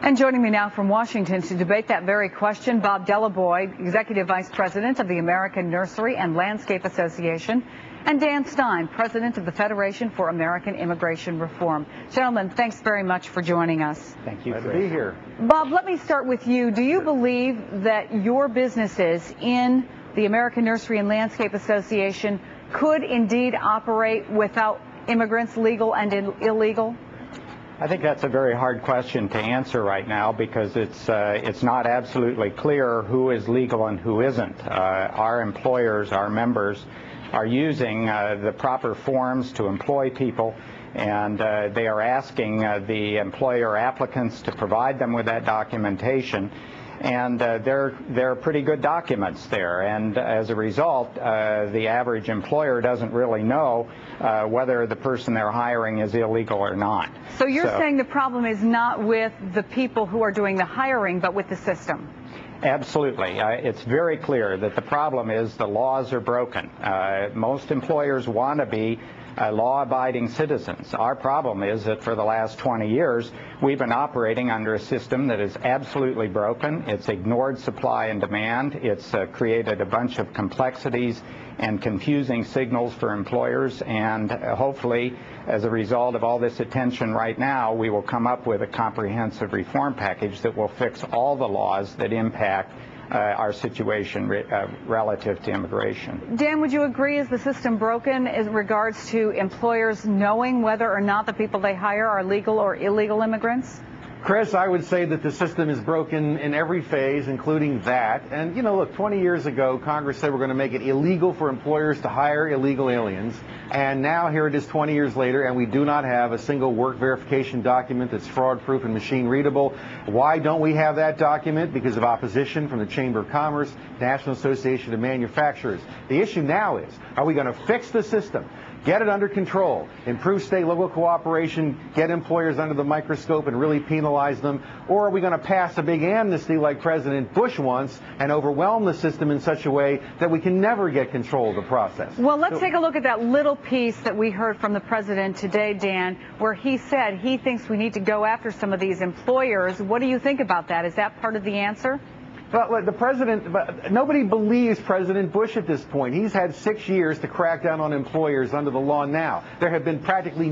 And joining me now from Washington to debate that very question, Bob Delavoye, Executive Vice President of the American Nursery and Landscape Association, and Dan Stein, President of the Federation for American Immigration Reform. Gentlemen, thanks very much for joining us. Thank you for being here. Bob, let me start with you. Do you believe that your businesses in the American Nursery and Landscape Association could indeed operate without immigrants, legal and illegal? I think that's a very hard question to answer right now because it's not absolutely clear who is legal and who isn't. Our employers, our members, are using the proper forms to employ people, and they are asking the employer applicants to provide them with that documentation. And they're pretty good documents there, and as a result, the average employer doesn't really know whether the person they're hiring is illegal or not. So you're saying the problem is not with the people who are doing the hiring, but with the system? Absolutely. It's very clear that the problem is the laws are broken. Most employers want to be law-abiding citizens. Our problem is that for the last 20 years, we've been operating under a system that is absolutely broken. It's ignored supply and demand. It's created a bunch of complexities and confusing signals for employers, and hopefully, as a result of all this attention right now, we will come up with a comprehensive reform package that will fix all the laws that impact our situation relative to immigration. Dan, would you agree, is the system broken in regards to employers knowing whether or not the people they hire are legal or illegal immigrants? Chris, I would say that the system is broken in every phase, including that. And, you know, look, 20 years ago, Congress said we're going to make it illegal for employers to hire illegal aliens. And now here it is 20 years later, and we do not have a single work verification document that's fraud-proof and machine-readable. Why don't we have that document? Because of opposition from the Chamber of Commerce, National Association of Manufacturers. The issue now is, are we going to fix the system? Get it under control, improve state-local cooperation, get employers under the microscope and really penalize them, or are we going to pass a big amnesty like President Bush wants and overwhelm the system in such a way that we can never get control of the process? Well, let's take a look at that little piece that we heard from the president today, Dan, where he said he thinks we need to go after some of these employers. What do you think about that? Is that part of the answer? Well, the president, nobody believes President Bush at this point. He's had 6 years to crack down on employers under the law now. There have been practically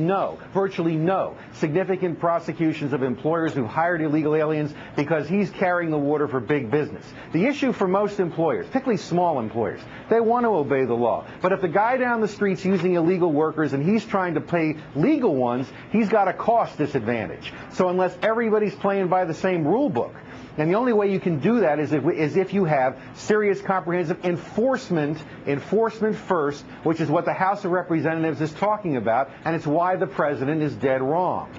virtually no significant prosecutions of employers who hired illegal aliens because he's carrying the water for big business. The issue for most employers, particularly small employers, they want to obey the law. But if the guy down the street's using illegal workers and he's trying to pay legal ones, he's got a cost disadvantage. So unless everybody's playing by the same rule book, and the only way you can do that is if you have serious, comprehensive enforcement first, which is what the House of Representatives is talking about, and it's why the president is dead wrong.